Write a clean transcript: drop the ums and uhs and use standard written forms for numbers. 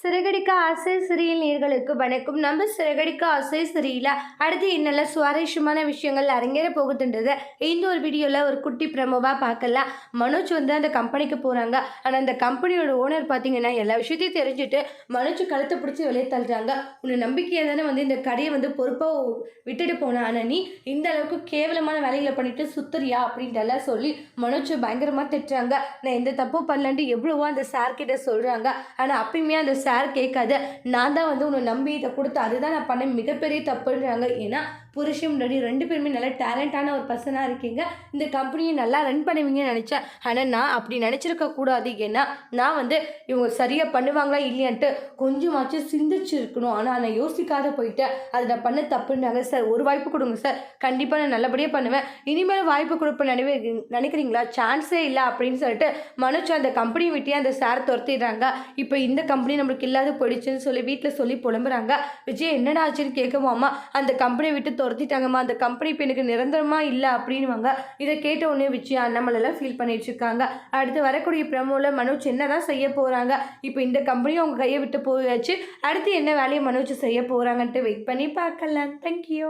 சிறகடிக்க ஆசை சிறியில் நேர்களுக்கு வணக்கம். நம்ம சிறகடிக்க ஆசை சிறியில அடுத்து என்னெல்லாம் சுவாரஸ்யமான விஷயங்கள் அரங்கேற போகுதுன்றத இந்த ஒரு வீடியோவில் ஒரு குட்டி ப்ரமோவா பார்க்கலாம். மனோஜ் அந்த கம்பெனிக்கு போகிறாங்க. ஆனால் அந்த கம்பெனியோட ஓனர் பார்த்தீங்கன்னா எல்லா விஷயத்தையும் தெரிஞ்சுட்டு மனோஜ் கழுத்தை பிடிச்சி வெளியே தள்ளுறாங்க. உன்னை நம்பிக்கையாக தானே இந்த கடையை பொறுப்பாக விட்டுட்டு போனா, ஆனால் நீ இந்த அளவுக்கு கேவலமான வேலைகளை பண்ணிட்டு சுத்துறியா அப்படின்ட்டு எல்லாம் சொல்லி மனோஜ் பயங்கரமாக திட்டுறாங்க. நான் எந்த தப்பும் பண்ணலன்ட்டு எவ்வளவோ அந்த சார் கிட்ட சொல்கிறாங்க. ஆனால் அப்பயுமே அந்த சார் கேட்காத, நான் தான் உன்னை நம்பி இதை கொடுத்து அதுதான் நான் பண்ண மிகப்பெரிய தப்புன்றாங்க. ஏன்னா புருஷன் முன்னாடி 2 பேருமே நல்ல டேலண்டான ஒரு பர்சனாக இருக்கீங்க, இந்த கம்பெனியை நல்லா ரன் பண்ணுவீங்கன்னு நினச்சேன். ஆனால் நான் அப்படி நினச்சிருக்க கூடாது. ஏன்னா நான் இவங்க சரியாக பண்ணுவாங்களா இல்லையான்ட்டு கொஞ்சமாச்சும் சிந்திச்சிருக்கணும். ஆனால் நான் யோசிக்காத போயிட்டேன், அதை நான் பண்ண தப்புன்னாங்க. சார் ஒரு வாய்ப்பு கொடுங்க சார், கண்டிப்பாக நான் நல்லபடியாக பண்ணுவேன், இனிமேல் வாய்ப்பு கொடுப்பேன் நினைக்கிறீங்களா? சான்ஸே இல்லை அப்படின்னு சொல்லிட்டு மனோஜ் அந்த கம்பெனி விட்டே அந்த சார் துரத்திடுறாங்க. இப்போ இந்த கம்பெனி நம்மளுக்கு இல்லாத போயிடுச்சுன்னு சொல்லி வீட்டில் சொல்லி புலம்புறாங்க. விஜய் என்னடா ஆச்சுன்னு கேட்கவாமா, அந்த கம்பெனியை விட்டு துரத்திட்டாங்கம்மா, அந்த கம்பெனி இப்போ எனக்கு நிரந்தரமாக இல்லை அப்படின்வாங்க. இதை கேட்ட உடனே விஜய் அண்ணாமலைலாம் ஃபீல் பண்ணிட்டு இருக்காங்க. அடுத்து வரக்கூடிய ப்ரமோவில் மனோஜ் என்ன தான் செய்ய போகிறாங்க, இப்போ இந்த கம்பெனியும் அவங்க கையை விட்டு போயாச்சு, அடுத்து என்ன வேலையை மனோஜ் செய்ய போகிறாங்கன்ட்டு வெயிட் பண்ணி பார்க்கலாம். தேங்க்யூ.